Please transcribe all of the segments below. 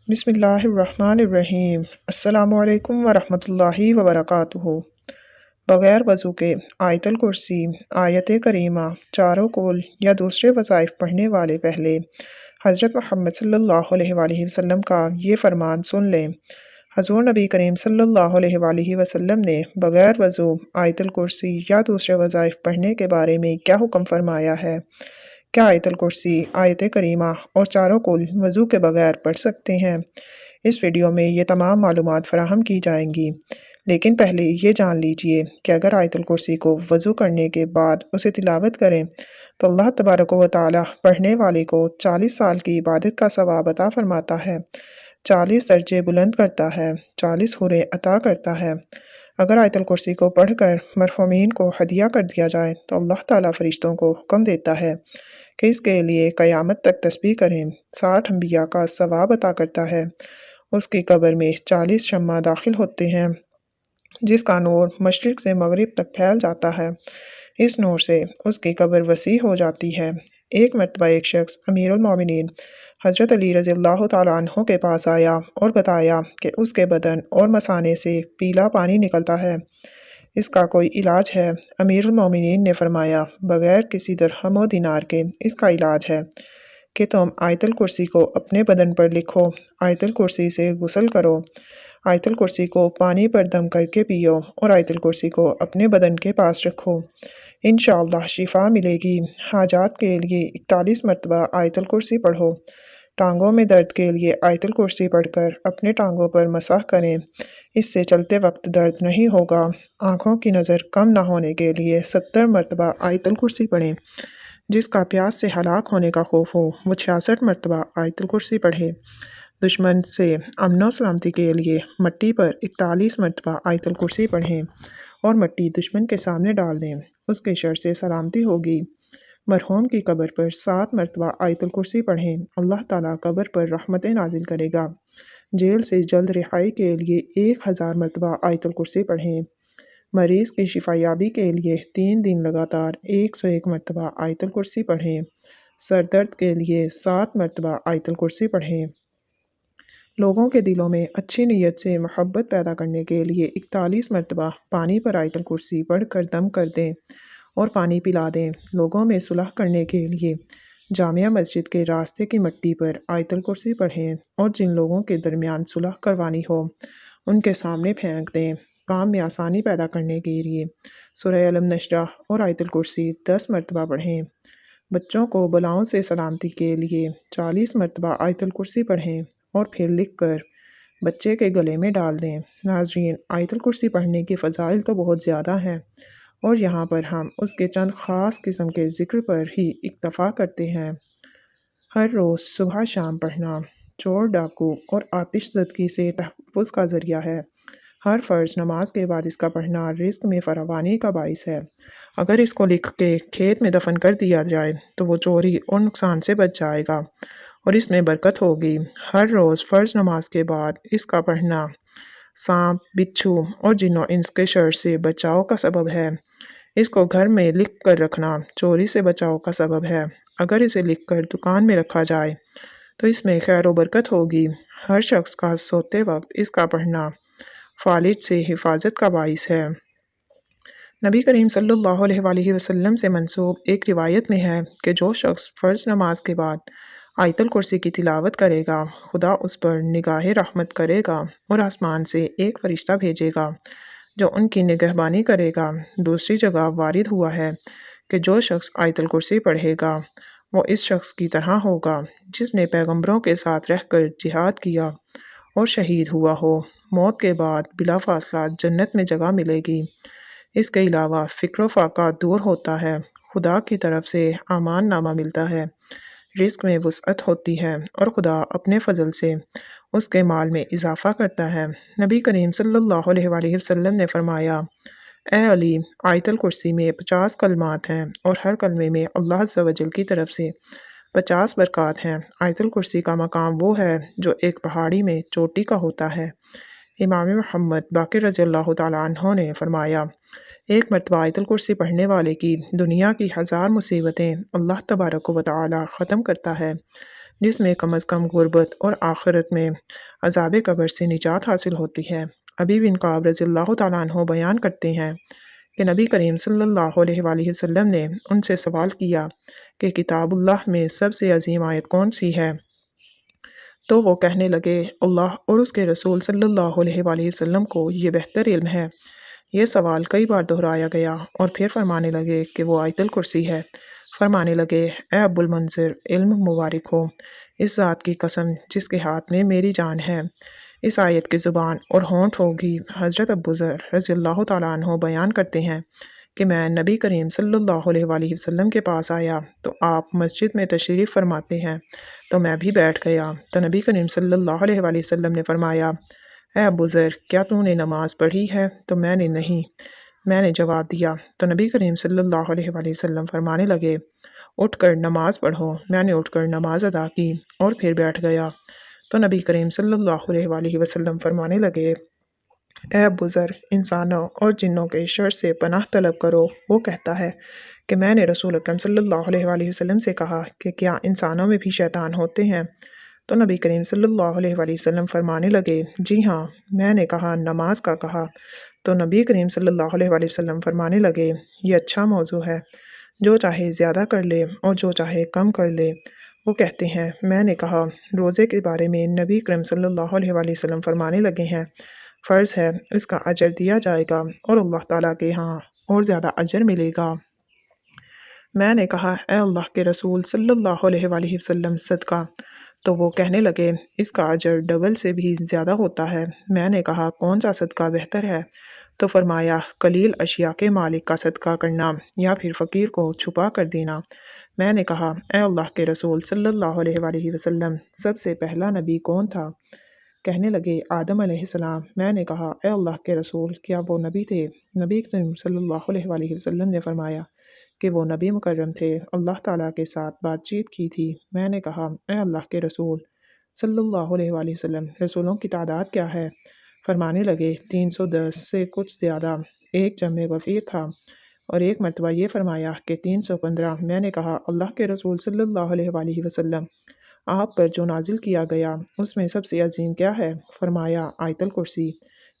بسم اللہ الرحمن الرحیم۔ السلام علیکم ورحمۃ اللہ وبرکاتہ۔ بغیر وضو کے آیت الکرسی، آیت کریمہ، چاروں کول یا دوسرے وظائف پڑھنے والے پہلے حضرت محمد صلی اللہ علیہ وآلہ وسلم کا یہ فرمان سن لیں۔ حضور نبی کریم صلی اللہ علیہ وآلہ وسلم نے بغیر وضو آیت الکرسی یا دوسرے وظائف پڑھنے کے بارے میں کیا حکم فرمایا ہے؟ کیا آیت الکرسی، آیت کریمہ اور چاروں کل وضو کے بغیر پڑھ سکتے ہیں؟ اس ویڈیو میں یہ تمام معلومات فراہم کی جائیں گی، لیکن پہلے یہ جان لیجئے کہ اگر آیت الکرسی کو وضو کرنے کے بعد اسے تلاوت کریں تو اللہ تبارک و تعالی پڑھنے والے کو 40 سال کی عبادت کا ثواب عطا فرماتا ہے، 40 درجے بلند کرتا ہے، 40 حوریں عطا کرتا ہے۔ اگر آیت الکرسی کو پڑھ کر مرحومین کو ہدیہ کر دیا جائے تو اللہ تعالیٰ فرشتوں کو حکم دیتا ہے کہ اس کے لیے قیامت تک تسبیح کریں، 60 انبیاء کا ثواب عطا کرتا ہے۔ اس کی قبر میں 40 شمع داخل ہوتے ہیں جس کا نور مشرق سے مغرب تک پھیل جاتا ہے، اس نور سے اس کی قبر وسیع ہو جاتی ہے۔ ایک مرتبہ ایک شخص امیر المومنین حضرت علی رضی اللہ تعالیٰ عنہ کے پاس آیا اور بتایا کہ اس کے بدن اور مثانے سے پیلا پانی نکلتا ہے، اس کا کوئی علاج ہے؟ امیر المومنین نے فرمایا، بغیر کسی درہم و دینار کے اس کا علاج ہے کہ تم آیت الکرسی کو اپنے بدن پر لکھو، آیت الکرسی سے غسل کرو، آیت الکرسی کو پانی پر دم کر کے پیو اور آیت الکرسی کو اپنے بدن کے پاس رکھو، انشاءاللہ شفا ملے گی۔ حاجات کے لیے 41 مرتبہ آیت الکرسی پڑھو۔ ٹانگوں میں درد کے لیے آیت الکرسی پڑھ کر اپنے ٹانگوں پر مسح کریں، اس سے چلتے وقت درد نہیں ہوگا۔ آنکھوں کی نظر کم نہ ہونے کے لیے 70 مرتبہ آیت الکرسی پڑھیں۔ جس کا پیاس سے ہلاک ہونے کا خوف ہو وہ 66 مرتبہ آیت الکرسی پڑھے۔ دشمن سے امن و سلامتی کے لیے مٹی پر 41 مرتبہ آیت الکرسی پڑھیں اور مٹی دشمن کے سامنے ڈال دیں، اس کے شر سے سلامتی ہوگی۔ مرحوم کی قبر پر 7 مرتبہ آیت الکرسی پڑھیں، اللہ تعالیٰ قبر پر رحمتیں نازل کرے گا۔ جیل سے جلد رہائی کے لیے 1000 مرتبہ آیت الکرسی پڑھیں۔ مریض کی شفا یابی کے لیے 3 دن لگاتار 101 مرتبہ آیت الکرسی پڑھیں۔ سر درد کے لیے 7 مرتبہ آیت الکرسی پڑھیں۔ لوگوں کے دلوں میں اچھی نیت سے محبت پیدا کرنے کے لیے 41 مرتبہ پانی پر آیت الکرسی پڑھ کر دم کر دیں اور پانی پلا دیں۔ لوگوں میں صلح کرنے کے لیے جامع مسجد کے راستے کی مٹی پر آیت الکرسی پڑھیں اور جن لوگوں کے درمیان صلح کروانی ہو ان کے سامنے پھینک دیں۔ کام میں آسانی پیدا کرنے کے لیے سورہ علم نشرح اور آیت الکرسی 10 مرتبہ پڑھیں۔ بچوں کو بلاؤں سے سلامتی کے لیے 40 مرتبہ آیت الکرسی پڑھیں اور پھر لکھ کر بچے کے گلے میں ڈال دیں۔ ناظرین، آیت الکرسی پڑھنے کی فضائل تو بہت زیادہ ہیں اور یہاں پر ہم اس کے چند خاص قسم کے ذکر پر ہی اکتفا کرتے ہیں۔ ہر روز صبح شام پڑھنا چور ڈاکو اور آتش زدگی سے تحفظ کا ذریعہ ہے۔ ہر فرض نماز کے بعد اس کا پڑھنا رزق میں فراوانی کا باعث ہے۔ اگر اس کو لکھ کے کھیت میں دفن کر دیا جائے تو وہ چوری اور نقصان سے بچ جائے گا اور اس میں برکت ہوگی۔ ہر روز فرض نماز کے بعد اس کا پڑھنا سانپ، بچھو اور جن و انس کے شر سے بچاؤ کا سبب ہے۔ اس کو گھر میں لکھ کر رکھنا چوری سے بچاؤ کا سبب ہے۔ اگر اسے لکھ کر دکان میں رکھا جائے تو اس میں خیر و برکت ہوگی۔ ہر شخص کا سوتے وقت اس کا پڑھنا فالج سے حفاظت کا باعث ہے۔ نبی کریم صلی اللہ علیہ وآلہ وسلم سے منسوب ایک روایت میں ہے کہ جو شخص فرض نماز کے بعد آیت الکرسی کی تلاوت کرے گا خدا اس پر نگاہ رحمت کرے گا اور آسمان سے ایک فرشتہ بھیجے گا جو ان کی نگہبانی کرے گا۔ دوسری جگہ وارد ہوا ہے کہ جو شخص آیت الکرسی پڑھے گا وہ اس شخص کی طرح ہوگا جس نے پیغمبروں کے ساتھ رہ کر جہاد کیا اور شہید ہوا ہو، موت کے بعد بلا فاصلہ جنت میں جگہ ملے گی۔ اس کے علاوہ فکر و فاقہ دور ہوتا ہے، خدا کی طرف سے امان نامہ ملتا ہے، رزق میں وسعت ہوتی ہے اور خدا اپنے فضل سے اس کے مال میں اضافہ کرتا ہے۔ نبی کریم صلی اللہ علیہ وآلہ وسلم نے فرمایا، اے علی، آیت الکرسی میں 50 کلمات ہیں اور ہر کلمے میں اللہ عز و جل کی طرف سے 50 برکات ہیں۔ آیت الکرسی کا مقام وہ ہے جو ایک پہاڑی میں چوٹی کا ہوتا ہے۔ امام محمد باقر رضی اللہ تعالیٰ عنہ نے فرمایا، ایک مرتبہ آیت الکرسی پڑھنے والے کی دنیا کی 1000 مصیبتیں اللہ تبارک و تعالیٰ ختم کرتا ہے۔ جس میں کم از کم غربت اور آخرت میں عذاب قبر سے نجات حاصل ہوتی ہے۔ ابی بن کعب رضی اللہ تعالیٰ عنہ بیان کرتے ہیں کہ نبی کریم صلی اللہ علیہ وآلہ وسلم نے ان سے سوال کیا کہ کتاب اللہ میں سب سے عظیم آیت کون سی ہے؟ تو وہ کہنے لگے اللہ اور اس کے رسول صلی اللہ علیہ وآلہ وسلم کو یہ بہتر علم ہے۔ یہ سوال کئی بار دہرایا گیا اور پھر فرمانے لگے کہ وہ آیت الکرسی ہے۔ فرمانے لگے اے ابو المنذر، علم مبارک ہو اس ذات کی قسم جس کے ہاتھ میں میری جان ہے، اس آیت کی زبان اور ہونٹ ہوگی۔ حضرت ابو ذر رضی اللہ تعالیٰ عنہ بیان کرتے ہیں کہ میں نبی کریم صلی اللہ علیہ وآلہ وسلم کے پاس آیا تو آپ مسجد میں تشریف فرماتے ہیں، تو میں بھی بیٹھ گیا تو نبی کریم صلی اللہ علیہ وآلہ وسلم نے فرمایا اے ابو ذر، کیا تو نے نماز پڑھی ہے؟ تو میں نے نہیں، میں نے جواب دیا تو نبی کریم صلی اللہ علیہ وآلہ وسلم فرمانے لگے اٹھ کر نماز پڑھو۔ میں نے اٹھ کر نماز ادا کی اور پھر بیٹھ گیا تو نبی کریم صلی اللہ علیہ وآلہ وسلم فرمانے لگے اے ابو ذر، انسانوں اور جنوں کے شر سے پناہ طلب کرو۔ وہ کہتا ہے کہ میں نے رسول اکرم صلی اللہ علیہ وآلہ وسلم سے کہا کہ کیا انسانوں میں بھی شیطان ہوتے ہیں؟ تو نبی کریم صلی اللہ علیہ وآلہ وسلم فرمانے لگے جی ہاں۔ میں نے کہا نماز کا کہا تو نبی کریم صلی اللہ علیہ وآلہ وسلم فرمانے لگے یہ اچھا موضوع ہے، جو چاہے زیادہ کر لے اور جو چاہے کم کر لے۔ وہ کہتے ہیں میں نے کہا روزے کے بارے میں نبی کریم صلی اللہ علیہ وآلہ وسلم فرمانے لگے ہیں فرض ہے، اس کا اجر دیا جائے گا اور اللہ تعالیٰ کے ہاں اور زیادہ اجر ملے گا۔ میں نے کہا اے اللہ کے رسول صلی اللہ علیہ وآلہ وسلم صدقہ؟ تو وہ کہنے لگے اس کا اجر ڈبل سے بھی زیادہ ہوتا ہے۔ میں نے کہا کون سا صدقہ بہتر ہے؟ تو فرمایا قلیل اشیاء کے مالک کا صدقہ کرنا یا پھر فقیر کو چھپا کر دینا۔ میں نے کہا اے اللہ کے رسول صلی اللہ علیہ وآلہ وسلم سب سے پہلا نبی کون تھا؟ کہنے لگے آدم علیہ السلام۔ میں نے کہا اے اللہ کے رسول کیا وہ نبی تھے؟ نبی کریم صلی اللہ علیہ وآلہ وسلم نے فرمایا کہ وہ نبی مکرم تھے، اللہ تعالیٰ کے ساتھ بات چیت کی تھی۔ میں نے کہا اے اللہ کے رسول صلی اللہ علیہ وآلہ وسلم رسولوں کی تعداد کیا ہے؟ فرمانے لگے 310 سے کچھ زیادہ۔ ایک جمع غفیر تھا اور ایک مرتبہ یہ فرمایا کہ 315۔ میں نے کہا اللہ کے رسول صلی اللہ علیہ وآلہ وسلم آپ پر جو نازل کیا گیا اس میں سب سے عظیم کیا ہے؟ فرمایا آیت الکرسی۔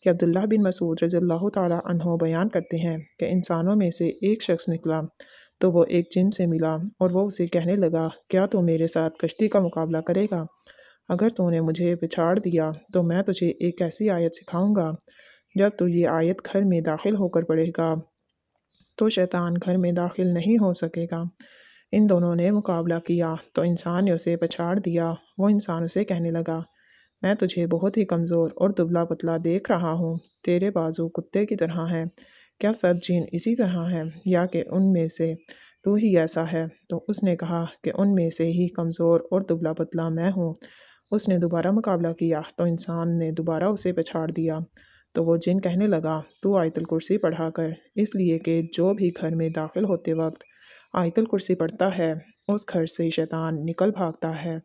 کہ عبداللہ بن مسعود رضی اللہ تعالیٰ عنہ بیان کرتے ہیں کہ انسانوں میں سے ایک شخص نکلا تو وہ ایک جن سے ملا اور وہ اسے کہنے لگا کیا تو میرے ساتھ کشتی کا مقابلہ کرے گا؟ اگر تو نے مجھے پچھاڑ دیا تو میں تجھے ایک ایسی آیت سکھاؤں گا، جب تو یہ آیت گھر میں داخل ہو کر پڑھے گا تو شیطان گھر میں داخل نہیں ہو سکے گا۔ ان دونوں نے مقابلہ کیا تو انسان نے اسے پچھاڑ دیا۔ وہ انسان اسے کہنے لگا میں تجھے بہت ہی کمزور اور دبلا پتلا دیکھ رہا ہوں، تیرے بازو کتے کی طرح ہیں، کیا سب جن اسی طرح ہیں یا کہ ان میں سے تو ہی ایسا ہے؟ تو اس نے کہا کہ ان میں سے ہی کمزور اور دبلا پتلا میں ہوں۔ اس نے دوبارہ مقابلہ کیا تو انسان نے دوبارہ اسے پچھاڑ دیا۔ تو وہ جن کہنے لگا تو آیت الکرسی پڑھا کر، اس لیے کہ جو بھی گھر میں داخل ہوتے وقت آیت الکرسی پڑھتا ہے اس گھر سے شیطان نکل بھاگتا ہے،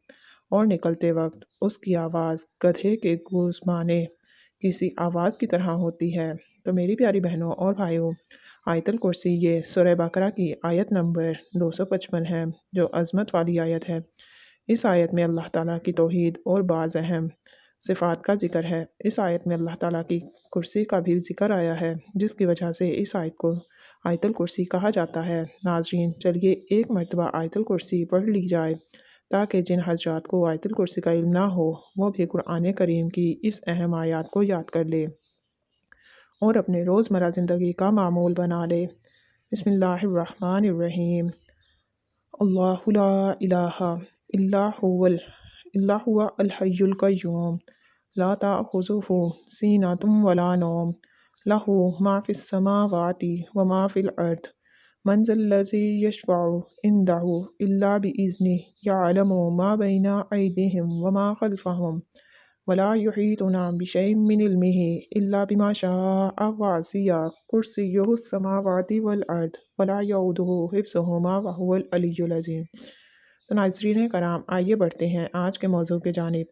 اور نکلتے وقت اس کی آواز گدھے کے گوزمانے کسی آواز کی طرح ہوتی ہے۔ تو میری پیاری بہنوں اور بھائیوں، آیت الکرسی یہ سورہ بقرہ کی آیت نمبر 255 ہے، جو عظمت والی آیت ہے۔ اس آیت میں اللہ تعالیٰ کی توحید اور بعض اہم صفات کا ذکر ہے۔ اس آیت میں اللہ تعالیٰ کی کرسی کا بھی ذکر آیا ہے، جس کی وجہ سے اس آیت کو آیت الکرسی کہا جاتا ہے۔ ناظرین چلیے ایک مرتبہ آیت الکرسی پڑھ لی جائے تاکہ جن حضرات کو آیت الکرسی کا علم نہ ہو وہ بھی قرآن کریم کی اس اہم آیات کو یاد کر لے اور اپنے روزمرہ زندگی کا معمول بنا لے۔ بسم اللہ الرحمن الرحیم۔ اللہ لا الہ الا هو الحی القیوم لا تأخذہ سینۃ ولا نوم لہ ما فی السماوات وما فی الارض من ذا الذی یشفع عندہ الا بإذنہ یعلم ما بین ایدیہم وما خلفہم ولا یحیطون بشیء من علمہ الا بما شاء وسع کرسیہ السماوات والارض ولا یؤودہ حفظہما وہو العلی العظیم۔ تو ناظرین کرام آئیے بڑھتے ہیں آج کے موضوع کی جانب۔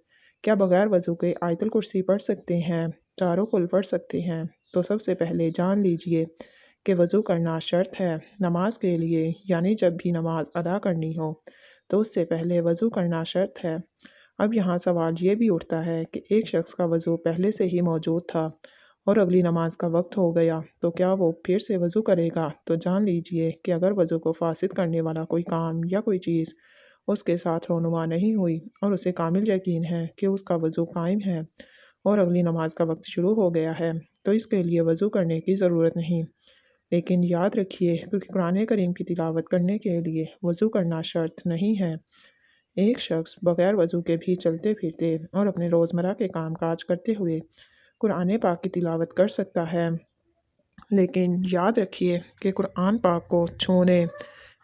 کیا بغیر وضو کے آیت الکرسی پڑھ سکتے ہیں؟ چاروں کل پڑھ سکتے ہیں؟ تو سب سے پہلے جان لیجئے کہ وضو کرنا شرط ہے نماز کے لیے، یعنی جب بھی نماز ادا کرنی ہو تو اس سے پہلے وضو کرنا شرط ہے۔ اب یہاں سوال یہ بھی اٹھتا ہے کہ ایک شخص کا وضو پہلے سے ہی موجود تھا اور اگلی نماز کا وقت ہو گیا تو کیا وہ پھر سے وضو کرے گا؟ تو جان لیجئے کہ اگر وضو کو فاسد کرنے والا کوئی کام یا کوئی چیز اس کے ساتھ رونما نہیں ہوئی اور اسے کامل یقین ہے کہ اس کا وضو قائم ہے اور اگلی نماز کا وقت شروع ہو گیا ہے تو اس کے لیے وضو کرنے کی ضرورت نہیں۔ لیکن یاد رکھیے کیونکہ قرآن کریم کی تلاوت کرنے کے لیے وضو کرنا شرط نہیں ہے۔ ایک شخص بغیر وضو کے بھی چلتے پھرتے اور اپنے روزمرہ کے کام کاج کرتے ہوئے قرآن پاک کی تلاوت کر سکتا ہے، لیکن یاد رکھیے کہ قرآن پاک کو چھونے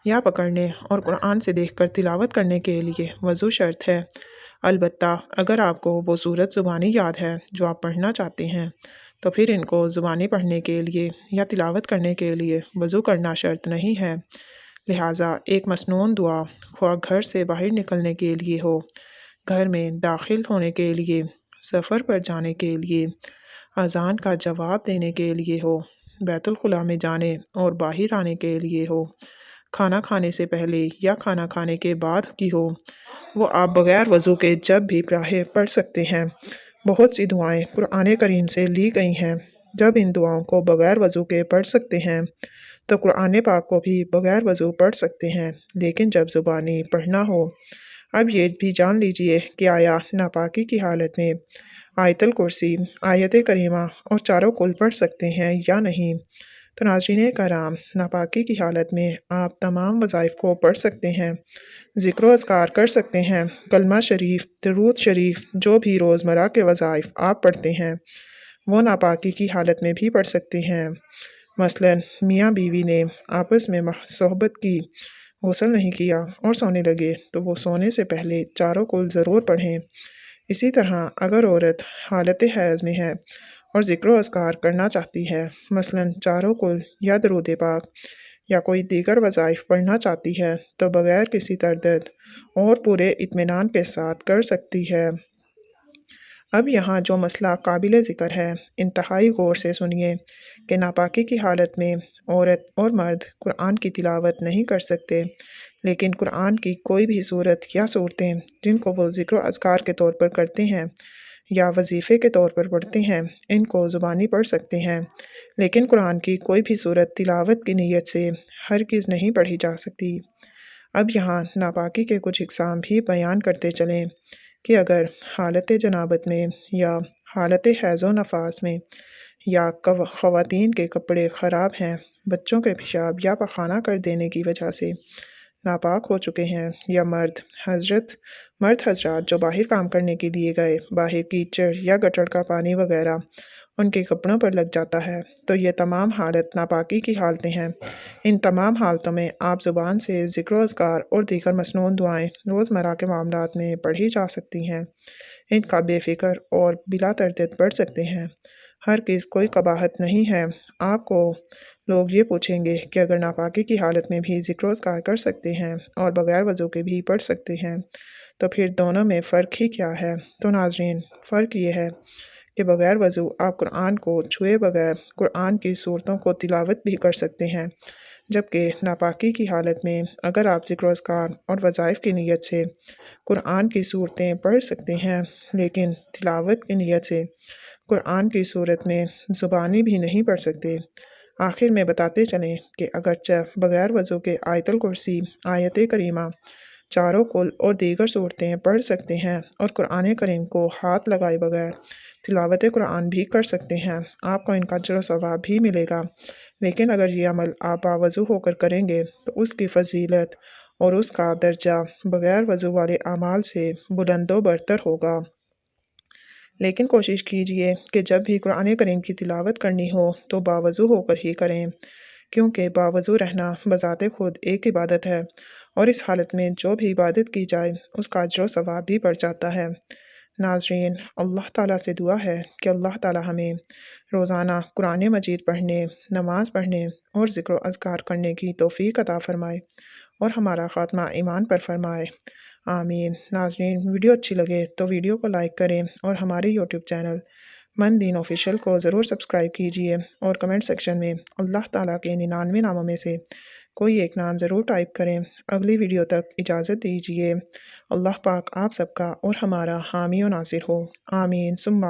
یا پکڑنے اور قرآن سے دیکھ کر تلاوت کرنے کے لیے وضو شرط ہے۔ البتہ اگر آپ کو وہ صورت زبانی یاد ہے جو آپ پڑھنا چاہتے ہیں تو پھر ان کو زبانی پڑھنے کے لیے یا تلاوت کرنے کے لیے وضو کرنا شرط نہیں ہے۔ لہٰذا ایک مسنون دعا خواہ گھر سے باہر نکلنے کے لیے ہو، گھر میں داخل ہونے کے لیے، سفر پر جانے کے لیے، اذان کا جواب دینے کے لیے ہو، بیت الخلاء میں جانے اور باہر آنے کے لیے ہو، کھانا کھانے سے پہلے یا کھانا کھانے کے بعد کی ہو، وہ آپ بغیر وضو کے جب بھی چاہے پڑھ سکتے ہیں۔ بہت سی دعائیں قرآن کریم سے لی گئی ہیں۔ جب ان دعاؤں کو بغیر وضو کے پڑھ سکتے ہیں تو قرآن پاک کو بھی بغیر وضو پڑھ سکتے ہیں، لیکن جب زبانی پڑھنا ہو۔ اب یہ بھی جان لیجئے کہ آیا ناپاکی کی حالت میں آیت الکرسی، آیت کریمہ اور چاروں کل پڑھ سکتے ہیں یا نہیں؟ تو ناظرین کرام، ناپاکی کی حالت میں آپ تمام وظائف کو پڑھ سکتے ہیں، ذکر و اذکار کر سکتے ہیں، کلمہ شریف، درود شریف، جو بھی روزمرہ کے وظائف آپ پڑھتے ہیں وہ ناپاکی کی حالت میں بھی پڑھ سکتے ہیں۔ مثلاً میاں بیوی نے آپس میں صحبت کی، غسل نہیں کیا اور سونے لگے تو وہ سونے سے پہلے چاروں کل ضرور پڑھیں۔ اسی طرح اگر عورت حالت حیض میں ہے اور ذکر و اذکار کرنا چاہتی ہے، مثلاً چاروں کل یا درود پاک یا کوئی دیگر وظائف پڑھنا چاہتی ہے تو بغیر کسی تردد اور پورے اطمینان کے ساتھ کر سکتی ہے۔ اب یہاں جو مسئلہ قابل ذکر ہے، انتہائی غور سے سنیے کہ ناپاکی کی حالت میں عورت اور مرد قرآن کی تلاوت نہیں کر سکتے، لیکن قرآن کی کوئی بھی صورت یا صورتیں جن کو وہ ذکر و اذکار کے طور پر کرتے ہیں یا وظیفے کے طور پر پڑھتے ہیں، ان کو زبانی پڑھ سکتے ہیں، لیکن قرآن کی کوئی بھی صورت تلاوت کی نیت سے ہرگز نہیں پڑھی جا سکتی۔ اب یہاں ناپاکی کے کچھ اقسام بھی بیان کرتے چلیں کہ اگر حالت جنابت میں یا حالت حیض و نفاس میں یا خواتین کے کپڑے خراب ہیں، بچوں کے پیشاب یا پخانہ کر دینے کی وجہ سے ناپاک ہو چکے ہیں، یا مرد حضرات جو باہر کام کرنے کے لیے گئے، باہر کیچڑ یا گٹر کا پانی وغیرہ ان کے کپڑوں پر لگ جاتا ہے، تو یہ تمام حالت ناپاکی کی حالتیں ہیں۔ ان تمام حالتوں میں آپ زبان سے ذکر و اذکار اور دیگر مسنون دعائیں روزمرہ کے معاملات میں پڑھی جا سکتی ہیں، ان کا بے فکر اور بلا تردد پڑھ سکتے ہیں۔ ہرگز کوئی قباحت نہیں ہے۔ آپ کو لوگ یہ پوچھیں گے کہ اگر ناپاکی کی حالت میں بھی ذکر و اذکار کر سکتے ہیں اور بغیر وضو کے بھی پڑھ سکتے ہیں تو پھر دونوں میں فرق ہی کیا ہے؟ تو ناظرین، فرق یہ ہے کہ بغیر وضو آپ قرآن کو چھوئے بغیر قرآن کی صورتوں کو تلاوت بھی کر سکتے ہیں، جبکہ ناپاکی کی حالت میں اگر آپ ذکر و اذکار اور وظائف کی نیت سے قرآن کی صورتیں پڑھ سکتے ہیں، لیکن تلاوت کی نیت سے قرآن کی صورت میں زبانی بھی نہیں پڑھ سکتے۔ آخر میں بتاتے چلیں کہ اگرچہ بغیر وضو کے آیت الکرسی، آیت کریمہ، چاروں کل اور دیگر صورتیں پڑھ سکتے ہیں اور قرآن کریم کو ہاتھ لگائے بغیر تلاوت قرآن بھی کر سکتے ہیں، آپ کو ان کا اجر و ثواب بھی ملے گا۔ لیکن اگر یہ عمل آپ باوضو ہو کر کریں گے تو اس کی فضیلت اور اس کا درجہ بغیر وضو والے اعمال سے بلند و برتر ہوگا۔ لیکن کوشش کیجئے کہ جب بھی قرآن کریم کی تلاوت کرنی ہو تو باوضو ہو کر ہی کریں، کیونکہ باوضو رہنا بذات خود ایک عبادت ہے اور اس حالت میں جو بھی عبادت کی جائے اس کا اجر و ثواب بھی بڑھ جاتا ہے۔ ناظرین، اللہ تعالیٰ سے دعا ہے کہ اللہ تعالیٰ ہمیں روزانہ قرآن مجید پڑھنے، نماز پڑھنے اور ذکر و اذکار کرنے کی توفیق عطا فرمائے اور ہمارا خاتمہ ایمان پر فرمائے، آمین۔ ناظرین، ویڈیو اچھی لگے تو ویڈیو کو لائک کریں اور ہمارے یوٹیوب چینل من دین آفیشیل کو ضرور سبسکرائب کیجئے اور کمنٹ سیکشن میں اللہ تعالیٰ کے 99 ناموں میں سے کوئی ایک نام ضرور ٹائپ کریں۔ اگلی ویڈیو تک اجازت دیجیے۔ اللہ پاک آپ سب کا اور ہمارا حامی و ناصر ہو، آمین ثم